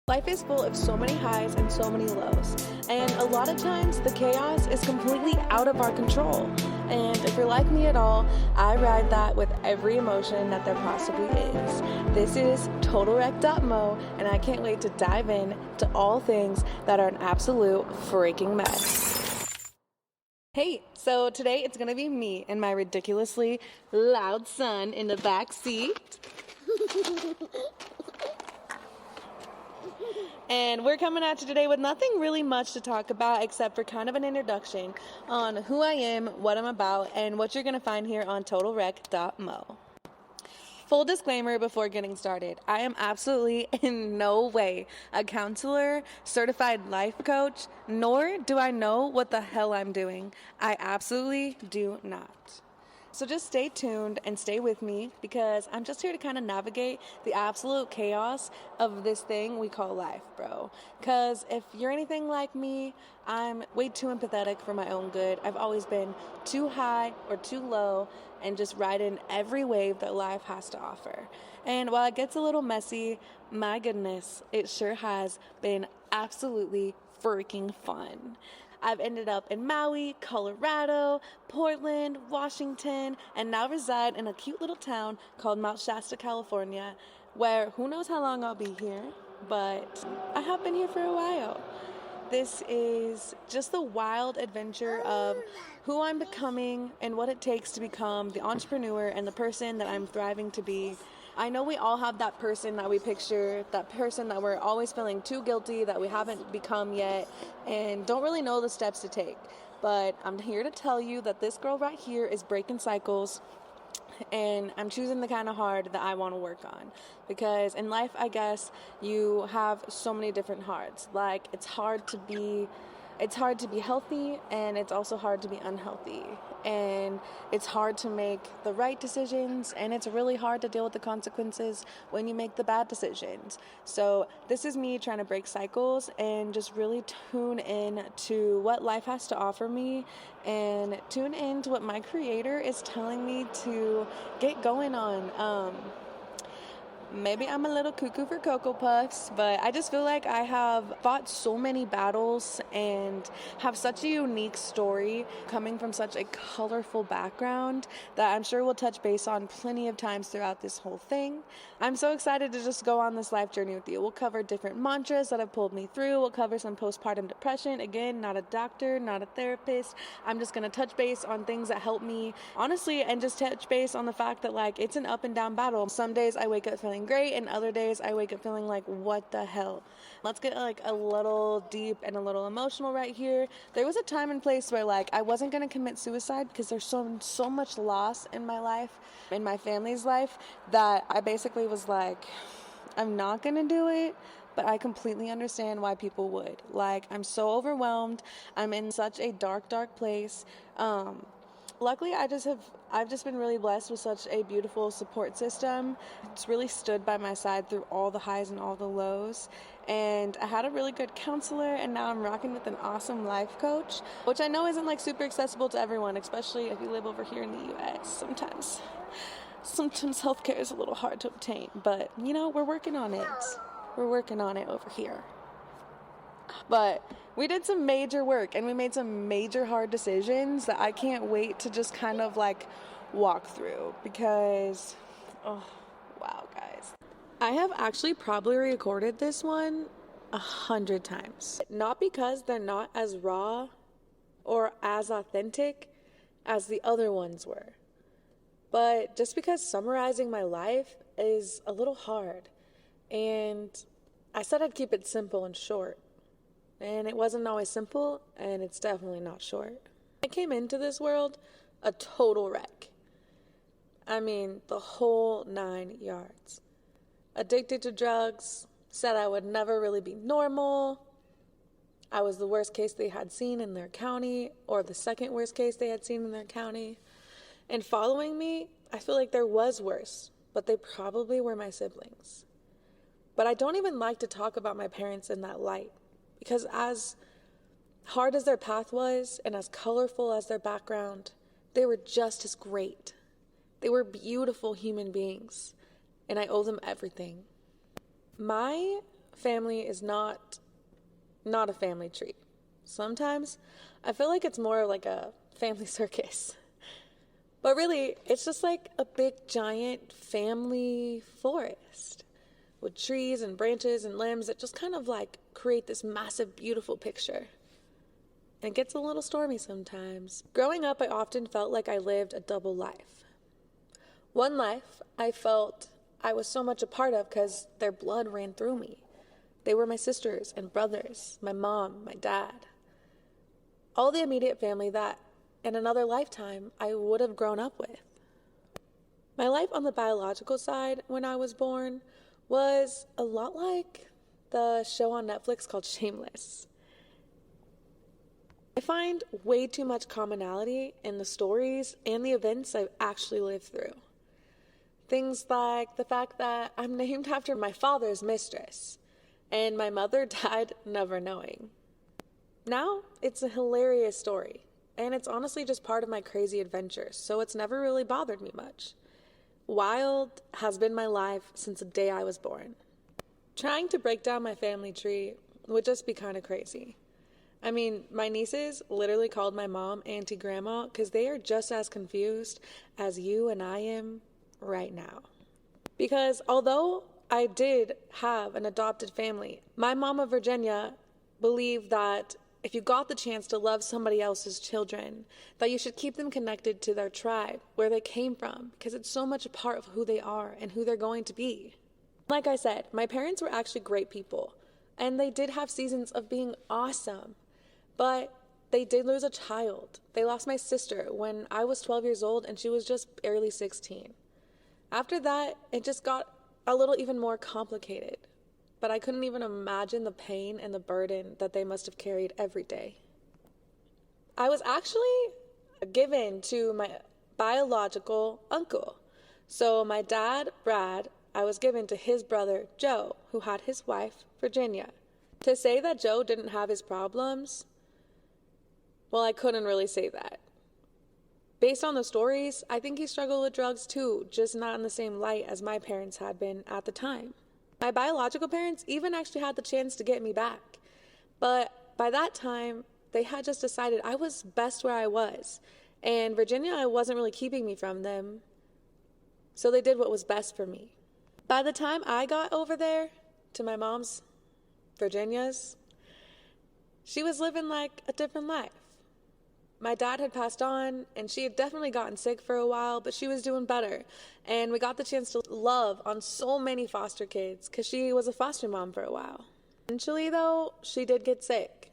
Life is full of so many highs and so many lows, and a lot of times the chaos is completely out of our control. And if you're like me at all, I ride that with every emotion that there possibly is. This is TotalWreck.Moe, and I can't wait to dive in to all things that are an absolute freaking mess. Hey, so today it's gonna be me and my ridiculously loud son in the back seat. And we're coming at you today with nothing really much to talk about except for kind of an introduction on who I am, what I'm about, and what you're going to find here on TotalWreck.Moe. Full disclaimer before getting started, I am absolutely in no way a counselor, certified life coach, nor do I know what the hell I'm doing. I absolutely do not. So just stay tuned and stay with me because I'm just here to kind of navigate the absolute chaos of this thing we call life, bro. Because if you're anything like me, I'm way too empathetic for my own good. I've always been too high or too low and just riding every wave that life has to offer. And while it gets a little messy, my goodness, it sure has been absolutely freaking fun. I've ended up in Maui, Colorado, Portland, Washington, and now reside in a cute little town called Mount Shasta, California, where who knows how long I'll be here, but I have been here for a while. This is just the wild adventure of who I'm becoming and what it takes to become the entrepreneur and the person that I'm thriving to be. I know we all have that person that we picture, that person that we're always feeling too guilty that we haven't become yet and don't really know the steps to take. But I'm here to tell you that this girl right here is breaking cycles, and I'm choosing the kind of hard that I want to work on. Because in life, I guess, you have so many different hards. Like, it's hard to be healthy, and it's also hard to be unhealthy. And it's hard to make the right decisions, and it's really hard to deal with the consequences when you make the bad decisions. So this is me trying to break cycles and just really tune in to what life has to offer me and tune in to what my creator is telling me to get going on. Maybe I'm a little cuckoo for Cocoa Puffs, but I just feel like I have fought so many battles and have such a unique story coming from such a colorful background that I'm sure we'll touch base on plenty of times throughout this whole thing. I'm so excited to just go on this life journey with you. We'll cover different mantras that have pulled me through. We'll cover some postpartum depression. Again, not a doctor, not a therapist. I'm just going to touch base on things that help me, honestly, and just touch base on the fact that, like, it's an up and down battle. Some days I wake up feeling great, and other days I wake up feeling like, what the hell? Let's get like a little deep and a little emotional right here. There was a time and place where, like, I wasn't going to commit suicide because there's so much loss in my life, in my family's life, that I basically was like, I'm not going to do it. But I completely understand why people would. Like, I'm so overwhelmed. I'm in such a dark place. Luckily, I've just been really blessed with such a beautiful support system. It's really stood by my side through all the highs and all the lows. And I had a really good counselor, and now I'm rocking with an awesome life coach, which I know isn't like super accessible to everyone, especially if you live over here in the US. Sometimes healthcare is a little hard to obtain, but you know, we're working on it. We're working on it over here. But we did some major work and we made some major hard decisions that I can't wait to just kind of like walk through because, oh, wow, guys. I have actually probably recorded this one 100 times. Not because they're not as raw or as authentic as the other ones were, but just because summarizing my life is a little hard. And I said I'd keep it simple and short. And it wasn't always simple, and it's definitely not short. I came into this world a total wreck. I mean, the whole 9 yards. Addicted to drugs, said I would never really be normal. I was the worst case they had seen in their county, or the second worst case they had seen in their county. And following me, I feel like there was worse, but they probably were my siblings. But I don't even like to talk about my parents in that light. Because as hard as their path was and as colorful as their background, they were just as great. They were beautiful human beings, and I owe them everything. My family is not a family tree. Sometimes I feel like it's more like a family circus. But really, it's just like a big giant family forest with trees and branches and limbs that just kind of like create this massive, beautiful picture. And it gets a little stormy sometimes. Growing up, I often felt like I lived a double life. One life I felt I was so much a part of because their blood ran through me. They were my sisters and brothers, my mom, my dad. All the immediate family that, in another lifetime, I would have grown up with. My life on the biological side when I was born was a lot like the show on Netflix called Shameless. I find way too much commonality in the stories and the events I've actually lived through. Things like the fact that I'm named after my father's mistress, and my mother died never knowing. Now, it's a hilarious story, and it's honestly just part of my crazy adventures, so it's never really bothered me much. Wild has been my life since the day I was born. Trying to break down my family tree would just be kind of crazy. I mean, my nieces literally called my mom Auntie Grandma because they are just as confused as you and I am right now. Because although I did have an adopted family, my mama Virginia believed that if you got the chance to love somebody else's children, that you should keep them connected to their tribe, where they came from, because it's so much a part of who they are and who they're going to be. Like I said, my parents were actually great people, and they did have seasons of being awesome. But they did lose a child. They lost my sister when I was 12 years old and she was just barely 16. After that, it just got a little even more complicated. But I couldn't even imagine the pain and the burden that they must have carried every day. I was actually given to my biological uncle. So my dad, Brad, I was given to his brother, Joe, who had his wife, Virginia. To say that Joe didn't have his problems, well, I couldn't really say that. Based on the stories, I think he struggled with drugs too, just not in the same light as my parents had been at the time. My biological parents even actually had the chance to get me back. But by that time, they had just decided I was best where I was. And Virginia wasn't really keeping me from them. So they did what was best for me. By the time I got over there to my mom's, Virginia's, she was living like a different life. My dad had passed on, and she had definitely gotten sick for a while, but she was doing better. And we got the chance to love on so many foster kids, because she was a foster mom for a while. Eventually, though, she did get sick.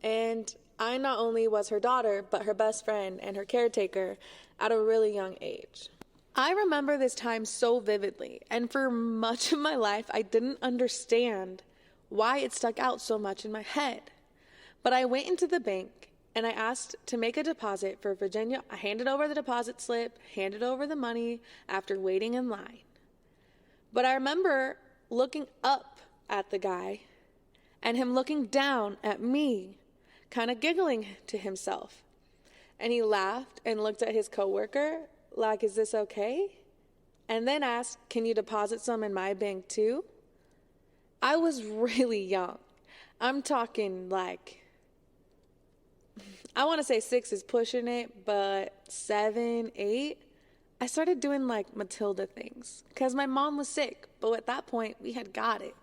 And I not only was her daughter, but her best friend and her caretaker at a really young age. I remember this time so vividly, and for much of my life, I didn't understand why it stuck out so much in my head. But I went into the bank, and I asked to make a deposit for Virginia. I handed over the deposit slip, handed over the money after waiting in line. But I remember looking up at the guy and him looking down at me, kind of giggling to himself. And he laughed and looked at his coworker like, "Is this okay?" And then asked, "Can you deposit some in my bank too?" I was really young. I'm talking like, I want to say 6 is pushing it, but 7, 8, I started doing like Matilda things because my mom was sick, but at that point we had got it.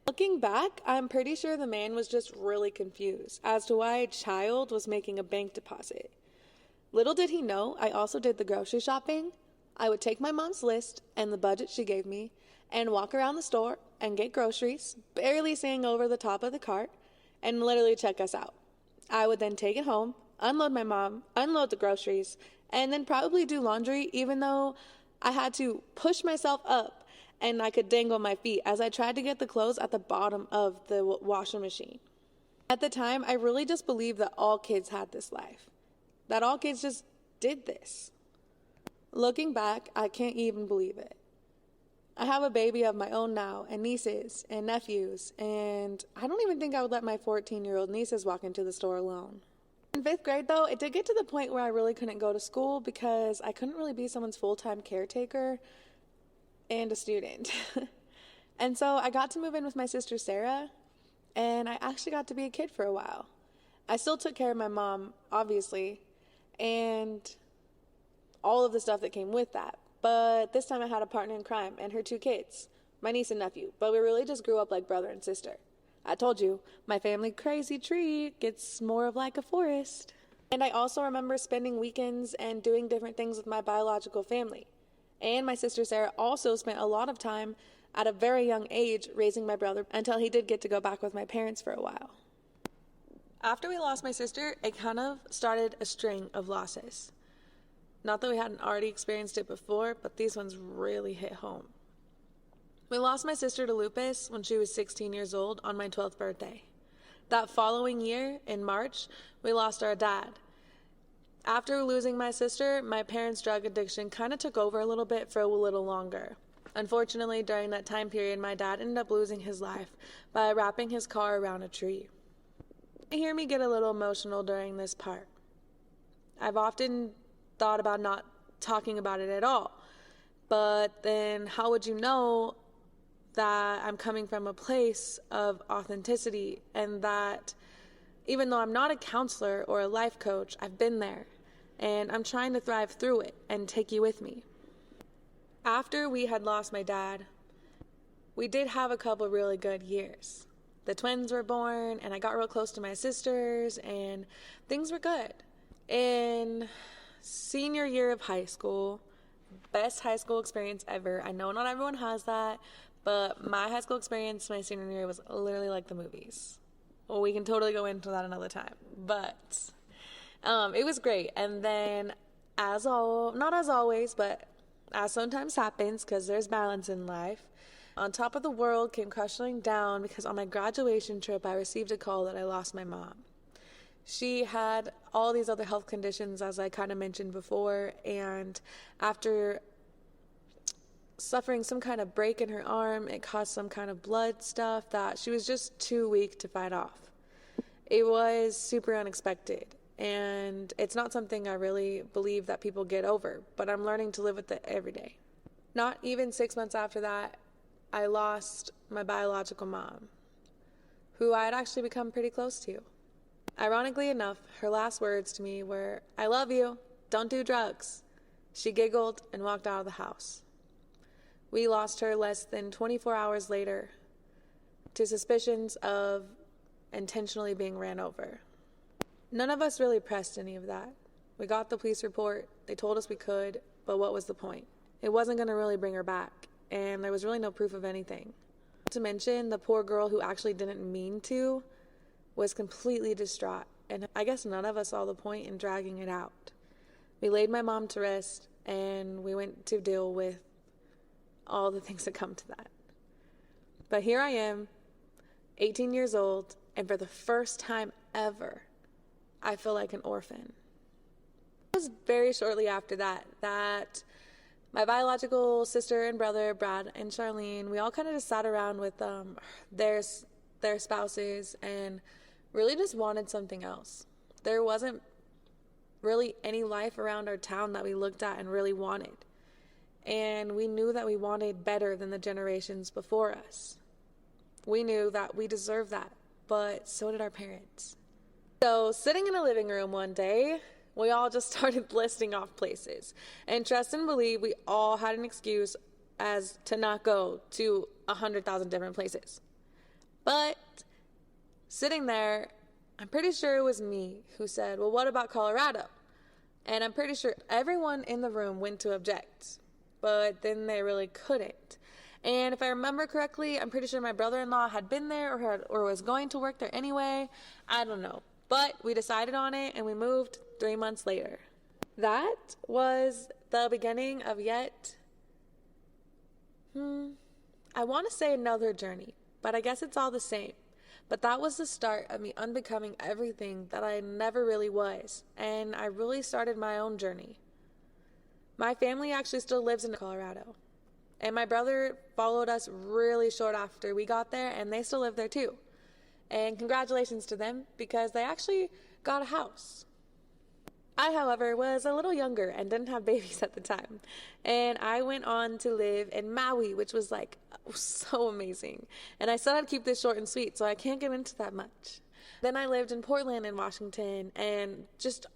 Looking back, I'm pretty sure the man was just really confused as to why a child was making a bank deposit. Little did he know, I also did the grocery shopping. I would take my mom's list and the budget she gave me and walk around the store and get groceries, barely seeing over the top of the cart, and literally check us out. I would then take it home, unload my mom, unload the groceries, and then probably do laundry, even though I had to push myself up and I could dangle my feet as I tried to get the clothes at the bottom of the washing machine. At the time, I really just believed that all kids had this life, that all kids just did this. Looking back, I can't even believe it. I have a baby of my own now, and nieces and nephews, and I don't even think I would let my 14-year-old nieces walk into the store alone. In 5th grade, though, it did get to the point where I really couldn't go to school because I couldn't really be someone's full-time caretaker and a student. And so I got to move in with my sister Sarah, and I actually got to be a kid for a while. I still took care of my mom, obviously, and all of the stuff that came with that. But this time I had a partner in crime and her 2 kids, my niece and nephew. But we really just grew up like brother and sister. I told you, my family crazy tree gets more of like a forest. And I also remember spending weekends and doing different things with my biological family. And my sister Sarah also spent a lot of time at a very young age raising my brother until he did get to go back with my parents for a while. After we lost my sister, it kind of started a string of losses. Not that we hadn't already experienced it before, but these ones really hit home. We lost my sister to lupus when she was 16 years old on my 12th birthday. That following year, in March, we lost our dad. After losing my sister, my parents' drug addiction kind of took over a little bit for a little longer. Unfortunately, during that time period, my dad ended up losing his life by wrapping his car around a tree. You hear me get a little emotional during this part. I've often thought about not talking about it at all, but then how would you know that I'm coming from a place of authenticity, and that even though I'm not a counselor or a life coach, I've been there and I'm trying to thrive through it and take you with me. After we had lost my dad, we did have a couple really good years. The twins were born and I got real close to my sisters and things were good. In senior year of high school, best high school experience ever. I know not everyone has that, but my high school experience my senior year was literally like the movies. Well, we can totally go into that another time, but it was great. And then not as always, but as sometimes happens, because there's balance in life, on top of the world came crashing down because on my graduation trip I received a call that I lost my mom. She had all these other health conditions, as I kind of mentioned before, and after suffering some kind of break in her arm, it caused some kind of blood stuff that she was just too weak to fight off. It was super unexpected, and it's not something I really believe that people get over, but I'm learning to live with it every day. Not even 6 months after that, I lost my biological mom, who I had actually become pretty close to. Ironically enough, her last words to me were, "I love you, don't do drugs." She giggled and walked out of the house. We lost her less than 24 hours later to suspicions of intentionally being ran over. None of us really pressed any of that. We got the police report, they told us we could, but what was the point? It wasn't going to really bring her back, and there was really no proof of anything. Not to mention, the poor girl who actually didn't mean to was completely distraught, and I guess none of us saw the point in dragging it out. We laid my mom to rest, and we went to deal with all the things that come to that. But here I am, 18 years old, and for the first time ever, I feel like an orphan. It was very shortly after that my biological sister and brother, Brad and Charlene, we all kind of just sat around with their spouses and really just wanted something else. There wasn't really any life around our town that we looked at and really wanted. And we knew that we wanted better than the generations before us. We knew that we deserved that, but so did our parents. So sitting in a living room one day, we all just started listing off places. And trust and believe, we all had an excuse as to not go to 100,000 different places. But sitting there, I'm pretty sure it was me who said, "Well, what about Colorado?" And I'm pretty sure everyone in the room went to object, but then they really couldn't. And if I remember correctly, I'm pretty sure my brother-in-law had been there or was going to work there anyway. I don't know. But we decided on it and we moved 3 months later. That was the beginning of I want to say another journey, but I guess it's all the same. But that was the start of me unbecoming everything that I never really was, and I really started my own journey. My family actually still lives in Colorado, and my brother followed us really short after we got there, and they still live there too. And congratulations to them, because they actually got a house. I, however, was a little younger and didn't have babies at the time, and I went on to live in Maui, which was like so amazing. And I said I'd keep this short and sweet, so I can't get into that much. Then I lived in Portland in Washington, and just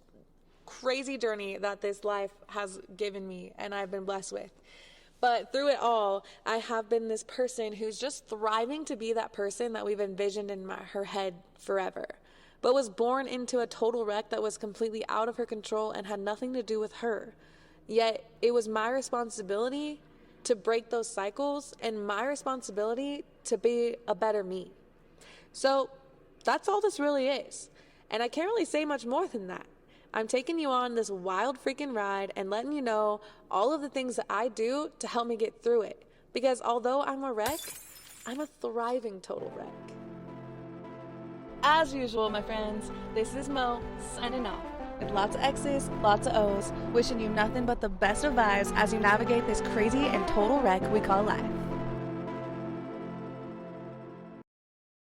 crazy journey that this life has given me and I've been blessed with. But through it all, I have been this person who's just thriving to be that person that we've envisioned in her head forever, but was born into a total wreck that was completely out of her control and had nothing to do with her. Yet it was my responsibility to break those cycles and my responsibility to be a better me. So that's all this really is. And I can't really say much more than that. I'm taking you on this wild freaking ride and letting you know all of the things that I do to help me get through it. Because although I'm a wreck, I'm a thriving total wreck. As usual, my friends, this is Mo signing off. With lots of X's, lots of O's, wishing you nothing but the best of vibes as you navigate this crazy and total wreck we call life.